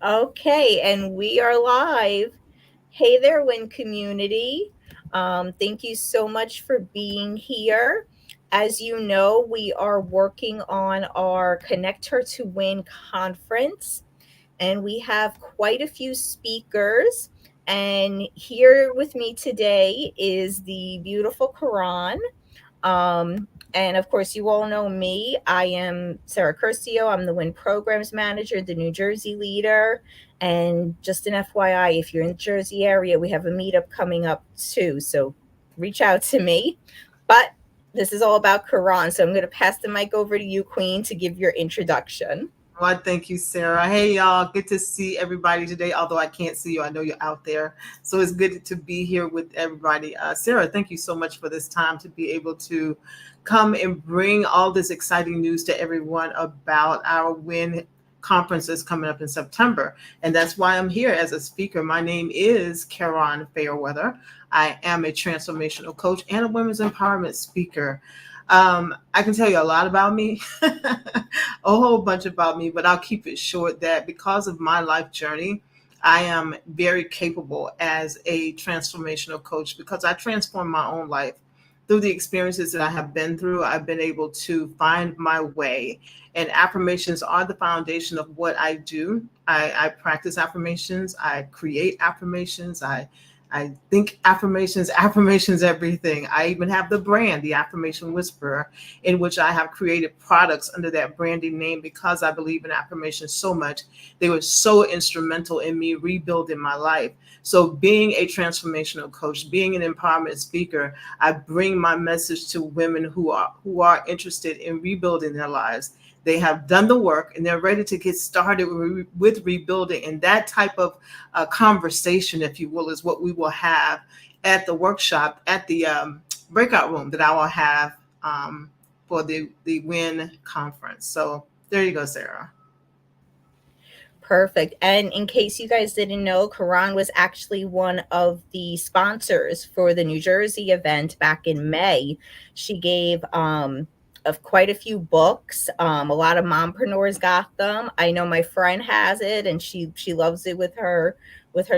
Okay, and we are live. Hey there, Win community. Thank you so much for being here. As you know, we are working on our Connect Her to Win conference, and we have quite a few speakers. And here with me today is the beautiful Karan. And of course, you all know me. I am Sarah Curcio. I'm the WIN Programs Manager, the New Jersey leader. And just an FYI, if you're in the Jersey area, we have a meetup coming up too. So reach out to me. But this is all about Quran. So I'm going to pass the mic over to you, Queen, to give your introduction. Well, thank you, Sarah. Hey, y'all. Good to see everybody today. Although I can't see you, I know you're out there. So it's good to be here with everybody. Sarah, thank you so much for this time to be able to come and bring all this exciting news to everyone about our WIN conference that's coming up in September. And that's why I'm here as a speaker. My name is Karon Fayerweather. I am a transformational coach and a women's empowerment speaker. I can tell you a lot about me, a whole bunch about me, but I'll keep it short that because of my life journey, I am very capable as a transformational coach because I transformed my own life through the experiences that I have been through. I've been able to find my way, and affirmations are the foundation of what I do. I practice affirmations, I create affirmations, I think affirmations, affirmations, everything. I even have the brand, the Affirmation Whisper, in which I have created products under that branding name because I believe in affirmations so much. They were so instrumental in me rebuilding my life. So being a transformational coach, being an empowerment speaker, I bring my message to women who are interested in rebuilding their lives. They have done the work and they're ready to get started with rebuilding. And that type of conversation, if you will, is what we will have at the workshop, at the breakout room that I will have for the WIN conference. So there you go, Sarah. Perfect. And in case you guys didn't know, Karan was actually one of the sponsors for the New Jersey event back in May. She gave of quite a few books. A lot of mompreneurs got them. I know my friend has it and she loves it with her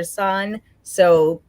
son. So,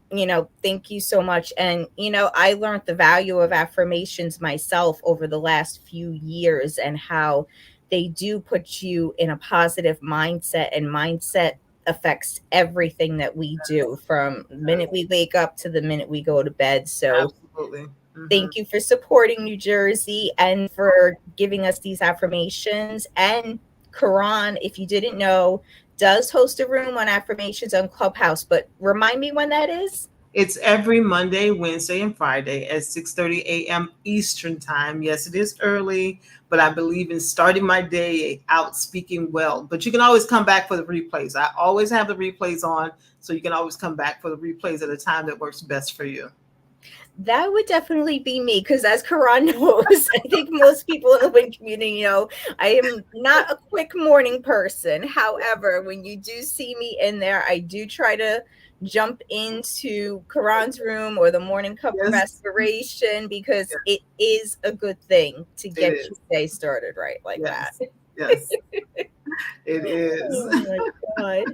thank you so much. And I learned the value of affirmations myself over the last few years and how they do put you in a positive mindset, and mindset affects everything that we do from the minute we wake up to the minute we go to bed. So Absolutely. Hmm. thank you for supporting New Jersey and for giving us these affirmations. And Karan, if you didn't know, does host a room on affirmations on Clubhouse, but remind me when that is. It's every Monday, Wednesday, and Friday at 6:30 a.m. Eastern Time. Yes, it is early, but I believe in starting my day out speaking well. But you can always come back for the replays. I always have the replays on, so you can always come back for the replays at a time that works best for you. That would definitely be me because, as Karan knows, I think most people in the Win community know I am not a quick morning person. However, when you do see me in there, I do try to jump into Karan's room or the morning cup of Yes, aspiration because yes, it is a good thing to it get your is. day started right like that. Yes, yes, it is. Oh my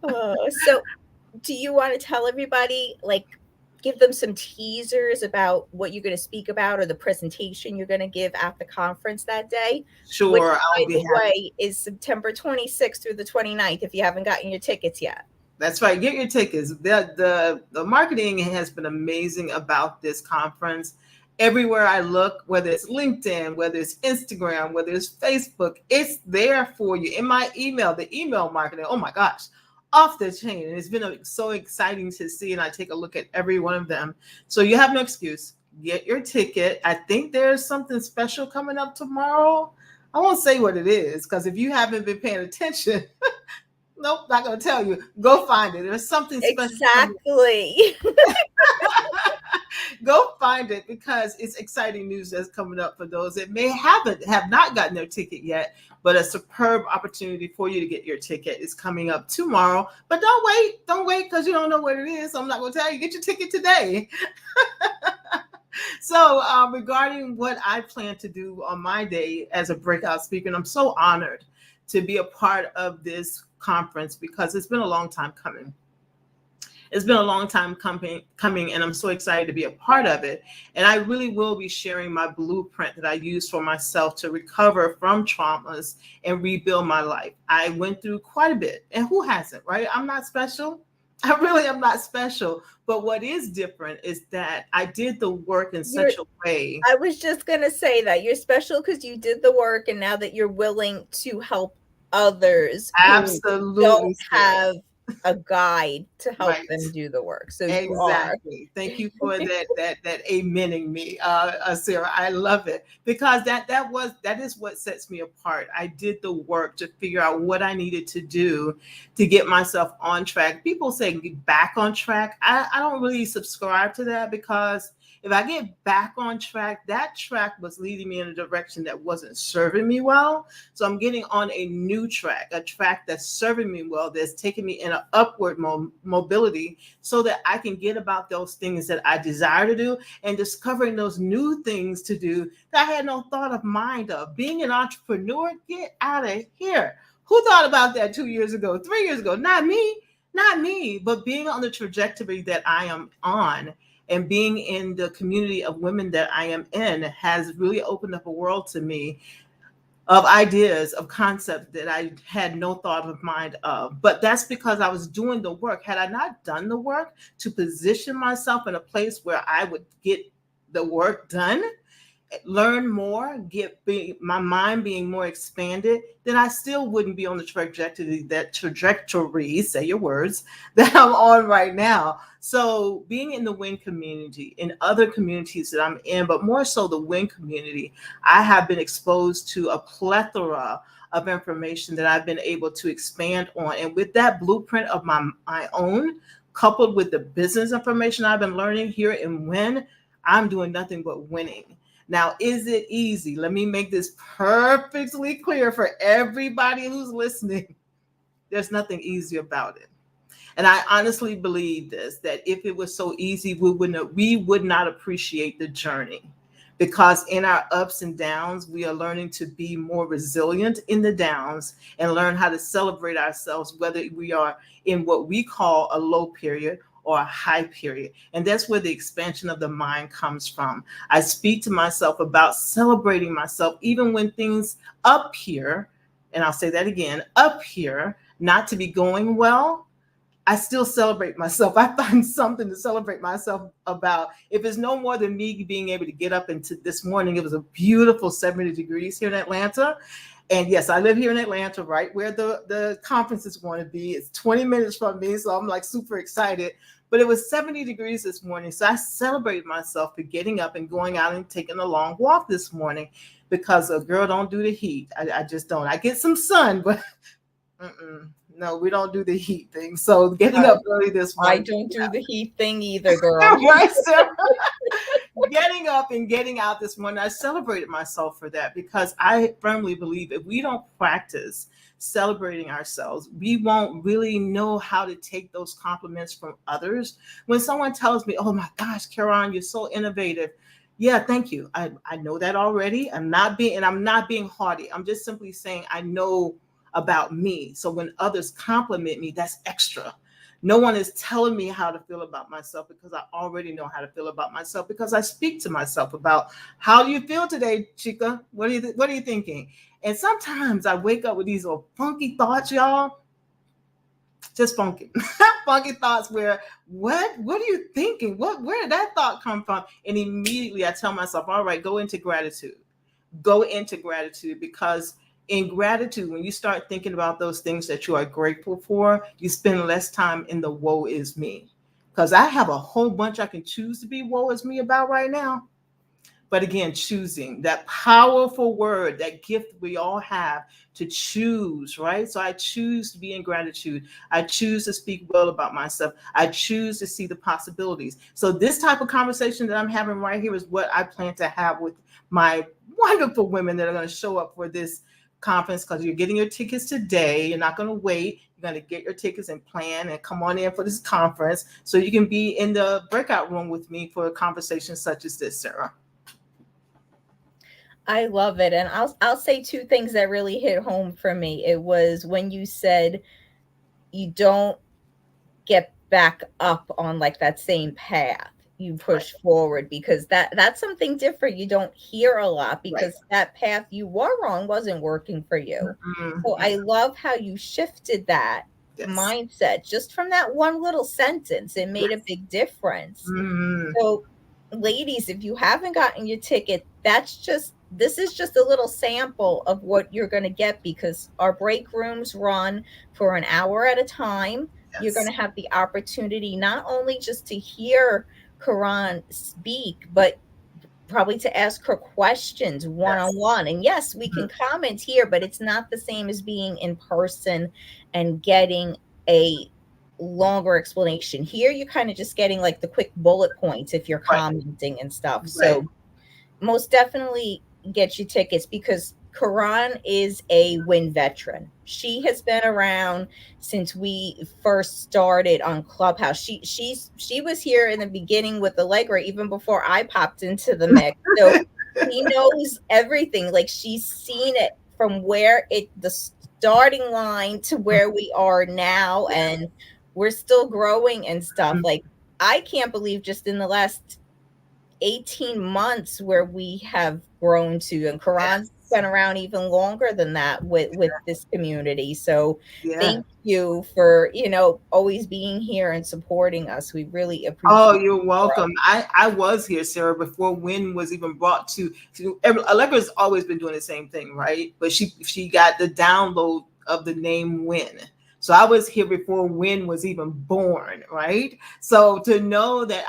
God. So do you want to tell everybody, like, give them some teasers about what you're going to speak about or the presentation you're going to give at the conference that day, which, Sure, by I'll be the happy. way, is September 26th through the 29th if you haven't gotten your tickets yet. That's right. Get your tickets. The marketing has been amazing about this conference. Everywhere I look, whether it's LinkedIn, whether it's Instagram, whether it's Facebook, it's there for you. In my email, the email marketing, oh my gosh, off the chain. And it's been so exciting to see. And I take a look at every one of them. So you have no excuse. Get your ticket. I think there's something special coming up tomorrow. I won't say what it is because if you haven't been paying attention, nope, not gonna tell you. Go find it. There's something special coming. Exactly. Go find it because it's exciting news that's coming up for those that may have not gotten their ticket yet. But a superb opportunity for you to get your ticket is coming up tomorrow. But don't wait because you don't know what it is. So I'm not gonna tell you. Get your ticket today. So regarding what I plan to do on my day as a breakout speaker, and I'm so honored to be a part of this conference because it's been a long time coming. It's been a long time coming, and I'm so excited to be a part of it. And I really will be sharing my blueprint that I use for myself to recover from traumas and rebuild my life. I went through quite a bit, and who hasn't, right? I'm not special. I really am not special. But what is different is that I did the work in You're such a way. I was just going to say that you're special because you did the work, and now that you're willing to help others who Absolutely, don't Sarah. have a guide to help Right. them do the work. So you are. Exactly. Thank you for that amening me, Sarah. I love it because that is what sets me apart. I did the work to figure out what I needed to do to get myself on track. People say get back on track. I don't really subscribe to that because if I get back on track, that track was leading me in a direction that wasn't serving me well. So I'm getting on a new track, a track that's serving me well, that's taking me in an upward mobility so that I can get about those things that I desire to do and discovering those new things to do that I had no thought of mind of. Being an entrepreneur, get out of here. Who thought about that 2 years ago, 3 years ago? Not me, not me, but being on the trajectory that I am on and being in the community of women that I am in has really opened up a world to me of ideas, of concepts that I had no thought of mind of. But that's because I was doing the work. Had I not done the work to position myself in a place where I would get the work done, learn more, my mind being more expanded, then I still wouldn't be on the trajectory, say your words, that I'm on right now. So being in the WIN community, in other communities that I'm in, but more so the WIN community, I have been exposed to a plethora of information that I've been able to expand on. And with that blueprint of my own, coupled with the business information I've been learning here in WIN, I'm doing nothing but winning. Now, is it easy? Let me make this perfectly clear for everybody who's listening. There's nothing easy about it. And I honestly believe this, that if it was so easy, we would not appreciate the journey. Because in our ups and downs, we are learning to be more resilient in the downs and learn how to celebrate ourselves, whether we are in what we call a low period or a high period. And that's where the expansion of the mind comes from. I speak to myself about celebrating myself, even when things up here, and I'll say that again, up here, not to be going well, I still celebrate myself. I find something to celebrate myself about. If it's no more than me being able to get up into this morning, it was a beautiful 70 degrees here in Atlanta. And yes, I live here in Atlanta, right where the conference is going to be. It's 20 minutes from me, so I'm like super excited. But it was 70 degrees this morning. So I celebrated myself for getting up and going out and taking a long walk this morning because a girl don't do the heat. I just don't. I get some sun, but no, we don't do the heat thing. So getting I, up early this I morning, don't do the heat thing either, girl. right, Sarah? Getting up and getting out this morning, I celebrated myself for that because I firmly believe if we don't practice celebrating ourselves, we won't really know how to take those compliments from others. When someone tells me, "Oh my gosh, Karon, you're so innovative." Yeah, thank you. I know that already. I'm not being haughty. I'm just simply saying I know about me. So when others compliment me, that's extra. No one is telling me how to feel about myself because I already know how to feel about myself because I speak to myself about how do you feel today, Chica? What are you thinking? And sometimes I wake up with these little funky thoughts, y'all. Just funky, funky thoughts. Where what are you thinking? Where did that thought come from? And immediately I tell myself, all right, go into gratitude. Go into gratitude because in gratitude, when you start thinking about those things that you are grateful for, you spend less time in the woe is me. Because I have a whole bunch I can choose to be woe is me about right now. But again, choosing that powerful word, that gift we all have to choose, right? So I choose to be in gratitude. I choose to speak well about myself. I choose to see the possibilities. So this type of conversation that I'm having right here is what I plan to have with my wonderful women that are going to show up for this conference because you're getting your tickets today. You're not going to wait. You're going to get your tickets and plan and come on in for this conference so you can be in the breakout room with me for a conversation such as this, Sarah. I love it. And I'll say two things that really hit home for me. It was when you said you don't get back up on like that same path. You Right, push forward because that's something different you don't hear a lot, right. because that path you were on wasn't working for you. So Mm-hmm. I love how you shifted that Yes, mindset just from that one little sentence. It made a yes. big difference. Mm-hmm. So, ladies, if you haven't gotten your ticket, this is just a little sample of what you're going to get, because our break rooms run for an hour at a time. You're going Yes, to have the opportunity not only just to hear Karan speak, but probably to ask her questions one on yes. one. And yes, we Mhm. can comment here, but it's not the same as being in person and getting a longer explanation. Here, you're kind of just getting like the quick bullet points if you're Right, commenting and stuff. right. So most definitely get you tickets, because Karan is a WIN veteran. She has been around since we first started on Clubhouse. She was here in the beginning with Allegra even before I popped into the mix. So she knows everything. Like, she's seen it from where it the starting line to where we are now, and we're still growing and stuff. Mhm. Like, I can't believe just in the last 18 months where we have grown to, and Quran's Yes, been around even longer than that with this community. So yeah. thank you for, always being here and supporting us. We really Oh, appreciate you're it, bro. welcome. I was here, Sarah, before Win was even brought to Allegra's always been doing the same thing, right? But she got the download of the name Win. So I was here before Win was even born, right? So to know that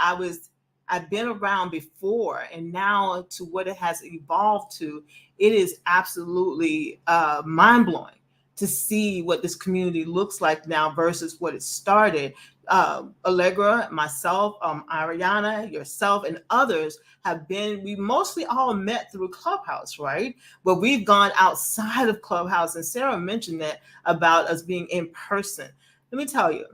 I've been around before, and now to what it has evolved to, it is absolutely mind blowing to see what this community looks like now versus what it started. Allegra, myself, Ariana, yourself, and others we mostly all met through Clubhouse, right? But we've gone outside of Clubhouse, and Sarah mentioned that about us being in person. Let me tell you,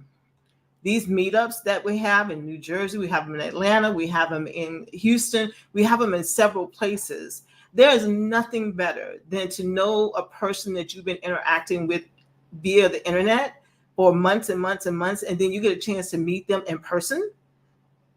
these meetups that we have in New Jersey, we have them in Atlanta, we have them in Houston, we have them in several places. There is nothing better than to know a person that you've been interacting with via the internet for months and months and months, and then you get a chance to meet them in person.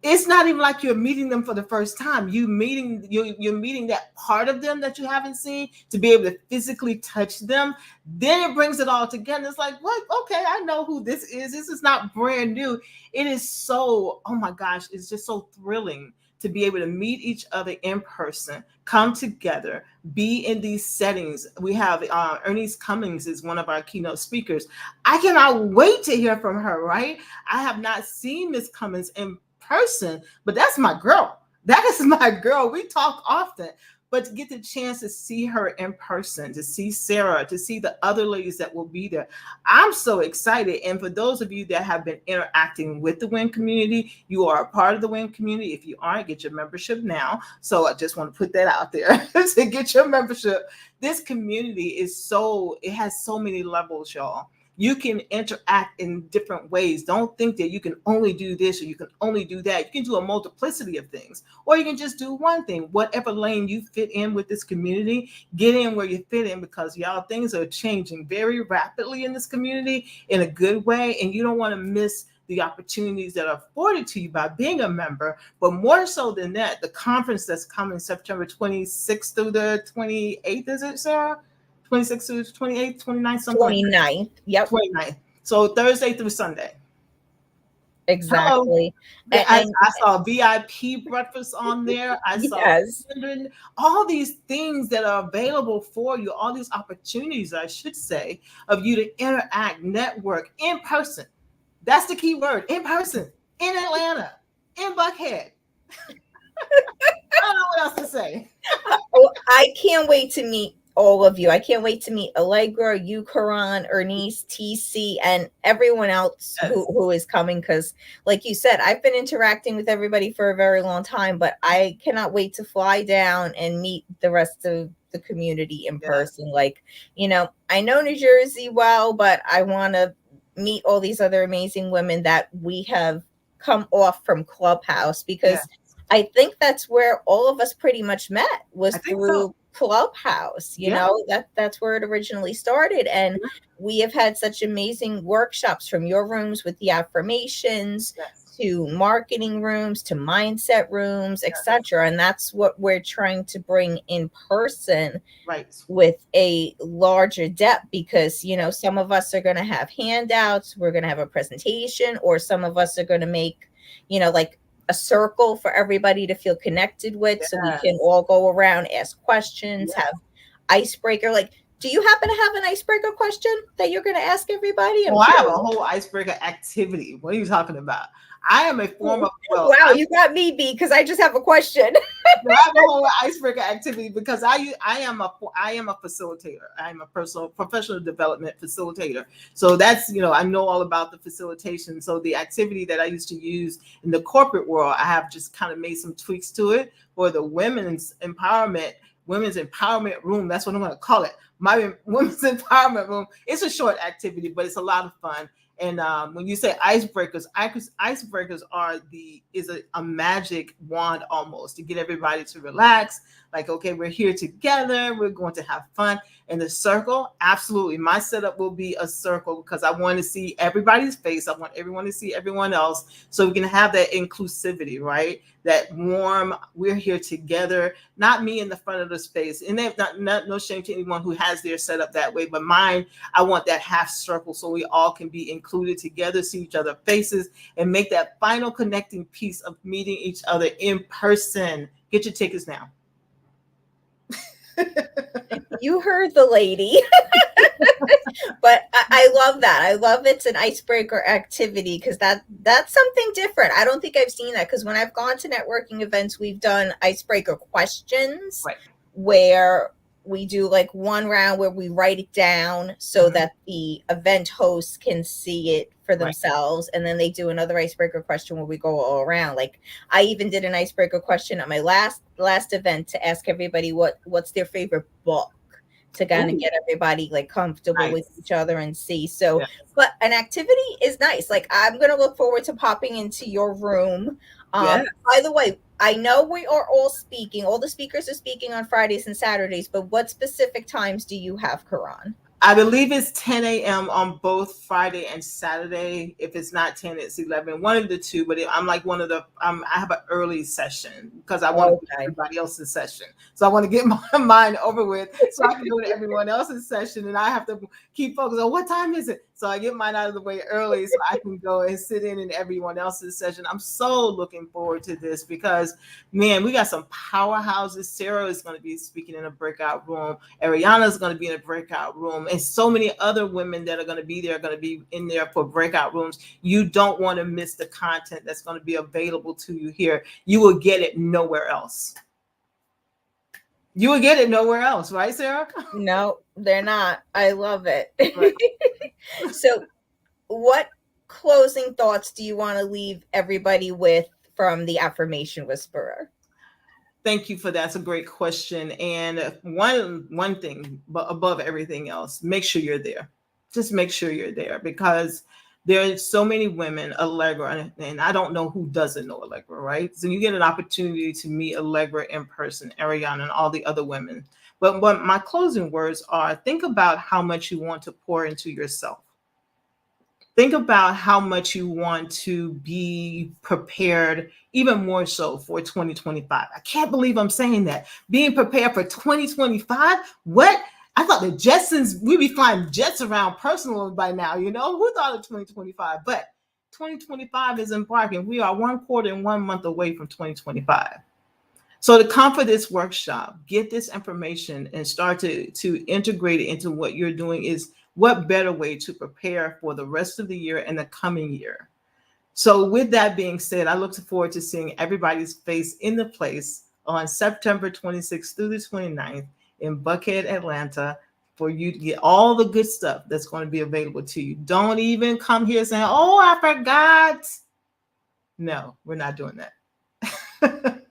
It's not even like you're meeting them for the first time. You're meeting that part of them that you haven't seen, to be able to physically touch them. Then it brings it all together. It's like, what? Okay, I know who this is. This is not brand new. It is so, oh my gosh, it's just so thrilling to be able to meet each other in person, come together, be in these settings. We have Ernest Cummings is one of our keynote speakers. I cannot wait to hear from her, right? I have not seen Miss Cummings in person, but that's my girl. That is my girl. We talk often, but to get the chance to see her in person, to see Sarah, to see the other ladies that will be there, I'm so excited. And for those of you that have been interacting with the WIN community, you are a part of the WIN community. If you aren't, get your membership now. So I just want to put that out there to get your membership. This community it has so many levels, y'all. You can interact in different ways. Don't think that you can only do this or you can only do that. You can do a multiplicity of things, or you can just do one thing. Whatever lane you fit in with this community, get in where you fit in, because y'all, things are changing very rapidly in this community in a good way, and you don't want to miss the opportunities that are afforded to you by being a member. But more so than that, the conference that's coming September 26th through the 28th, is it, Sarah? 26th to 28th, 29th, something like 29th. Yep, 29th. So Thursday through Sunday. Hello. exactly. I, And I saw VIP breakfast on there. I saw yes. all these things that are available for you, all these opportunities, I should say, of you to interact, network in person. That's the key word, in person, in Atlanta, in Buckhead. I don't know what else to say. Oh, I can't wait to meet all of you. I can't wait to meet Allegra, you, Karan, Ernice, TC, and everyone else Yes, who is coming. Because, like you said, I've been interacting with everybody for a very long time, but I cannot wait to fly down and meet the rest of the community in yes, person. Like, I know New Jersey well, but I want to meet all these other amazing women that we have come off from Clubhouse, yes. because I think that's where all of us pretty much met, I was think so. through Clubhouse. Yeah. That's where it originally started. And we have had such amazing workshops, from your rooms with the affirmations Yes. to marketing rooms to mindset rooms, Yes. etc. And that's what we're trying to bring in person Right. with a larger depth, because some of us are going to have handouts, we're going to have a presentation, or some of us are going to make like a circle for everybody to feel connected with, so we can Yes. all go around, ask questions, Yes. have icebreaker. Like, do you happen to have an icebreaker question that you're going to ask everybody? I'm Oh, I have a curious. whole icebreaker activity. What are you talking about? I am a form of, well, Wow, you got me beat, because I just have a question. no, I have a whole icebreaker activity because I am a facilitator. I am a personal professional development facilitator. So that's, I know all about the facilitation. So the activity that I used to use in the corporate world, I have just kind of made some tweaks to it for the women's empowerment room. That's what I'm going to call it. My women's empowerment room. It's a short activity, but it's a lot of fun. And when you say icebreakers, icebreakers is a magic wand almost to get everybody to relax. Like, okay, we're here together. We're going to have fun. And the circle, absolutely. My setup will be a circle because I want to see everybody's face. I want everyone to see everyone else, so we can have that inclusivity, right? That warm, we're here together, not me in the front of the space. And not no shame to anyone who has their setup that way, but mine, I want that half circle so we all can be included together, see each other's faces, and make that final connecting piece of meeting each other in person. Get your tickets now. You heard the lady. But I love that. I love it's an icebreaker activity, because that's something different. I don't think I've seen that, because when I've gone to networking events, we've done icebreaker questions Right. where we do like one round where we write it down so Mhm. that the event hosts can see it for Right. themselves, and then they do another icebreaker question where we go all around. Like, I even did an icebreaker question at my last event to ask everybody what's their favorite book, to kind of Ooh, get everybody like comfortable with nice. each other and see. So, Yeah. but an activity is nice. Like, I'm gonna look forward to popping into your room. Yeah. By the way, I know we are all speaking. All the speakers are speaking on Fridays and Saturdays, but what specific times do you have, Karan? I believe it's 10 a.m. on both Friday and Saturday. If it's not 10, it's 11. One of the two, but I'm like one of the, I have an early session because I want to be Okay. everybody else's session. So I want to get my mine over with so I can go to everyone else's session, and I have to keep focused on what time is it. So I get mine out of the way early so I can go and sit in everyone else's session. I'm so looking forward to this because, man, we got some powerhouses. Sarah is going to be speaking in a breakout room. Ariana is going to be in a breakout room, and so many other women that are going to be there are going to be in there for breakout rooms. You don't want to miss the content that's going to be available to you here. You will get it nowhere else. You will get it nowhere else, right, Sarah? No, they're not. I love it. Right. So, what closing thoughts do you want to leave everybody with from the Affirmation Whisperer? Thank you for that. That's a great question. And one thing, but above everything else, make sure you're there. Just make sure you're there because there are so many women, Allegra, and I don't know who doesn't know Allegra, right? So you get an opportunity to meet Allegra in person, Ariana, and all the other women. But my closing words are: think about how much you want to pour into yourself. Think about how much you want to be prepared even more so for 2025. I can't believe I'm saying that. Being prepared for 2025? What? I thought the Jetsons, we'd be flying jets around personally by now, Who thought of 2025? But 2025 is embarking. We are 1 quarter and 1 month away from 2025. So to come for this workshop, get this information and start to integrate it into what you're doing is what better way to prepare for the rest of the year and the coming year. So with that being said, I look forward to seeing everybody's face in the place on September 26th through the 29th in Buckhead, Atlanta, for you to get all the good stuff that's going to be available to you. Don't even come here saying, oh, I forgot. No, we're not doing that.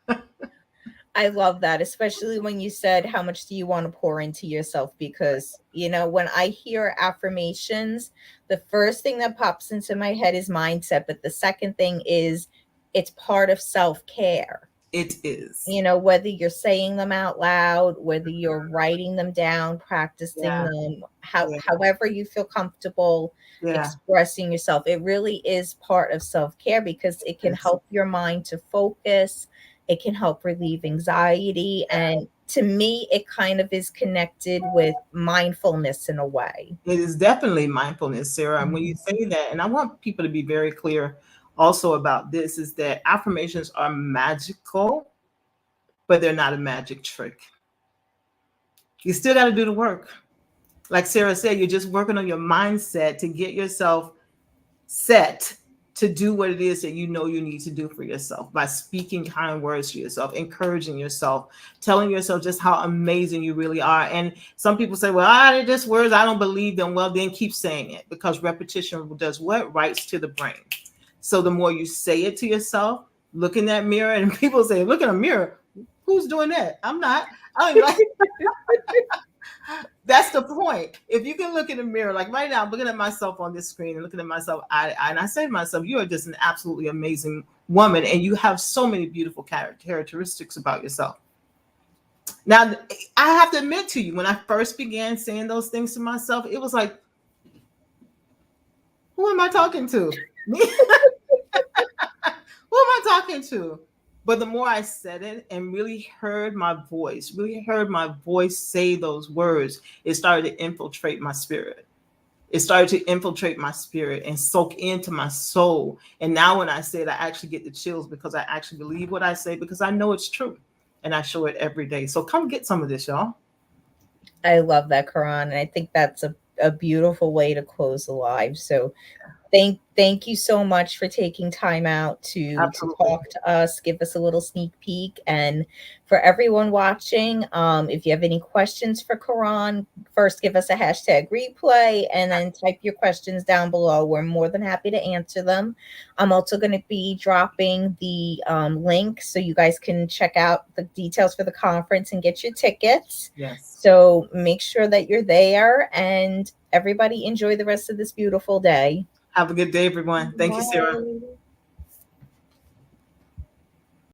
I love that, especially when you said how much do you want to pour into yourself, because when I hear affirmations, the first thing that pops into my head is mindset, but the second thing is it's part of self-care. It is. You know, whether you're saying them out loud, whether you're writing them down, practicing Yeah. them, Yeah. however you feel comfortable Yeah. expressing yourself, it really is part of self-care because it can It's, help your mind to focus, it can help relieve anxiety, and to me it kind of is connected with mindfulness in a way. it is definitely mindfulness, Sarah. And when you Mhm. say that, and I want people to be very clear also about this, is that affirmations are magical, but they're not a magic trick. You still got to do the work. Like Sarah said, you're just working on your mindset to get yourself set to do what it is that you know you need to do for yourself by speaking kind words to yourself, encouraging yourself, telling yourself just how amazing you really are. And some people say, well, they're just words, I don't believe them. Well, then keep saying it, because repetition does what? Writes to the brain. So the more you say it to yourself, look in that mirror, and people say, look in a mirror. Who's doing that? I'm not. I'm like, that's the point. If you can look in the mirror, like right now, I'm looking at myself on this screen and looking at myself, and I say to myself, you are just an absolutely amazing woman, and you have so many beautiful characteristics about yourself. Now, I have to admit to you, when I first began saying those things to myself, it was like, who am I talking to? Me? Who am I talking to? But the more I said it and really heard my voice say those words, it started to infiltrate my spirit. It started to infiltrate my spirit and soak into my soul. And now when I say it, I actually get the chills because I actually believe what I say, because I know it's true. And I show it every day. So come get some of this, y'all. I love that, Karan, and I think that's a beautiful way to close the live. So thank you so much for taking time out to Absolutely. talk to us, give us a little sneak peek. And for everyone watching, if you have any questions for Karan, first give us a hashtag replay and then type your questions down below. We're more than happy to answer them. I'm also going to be dropping the link so you guys can check out the details for the conference and get your tickets. Yes. So make sure that you're there, and everybody enjoy the rest of this beautiful day. Have a good day, everyone. Thank you, Sarah. Bye.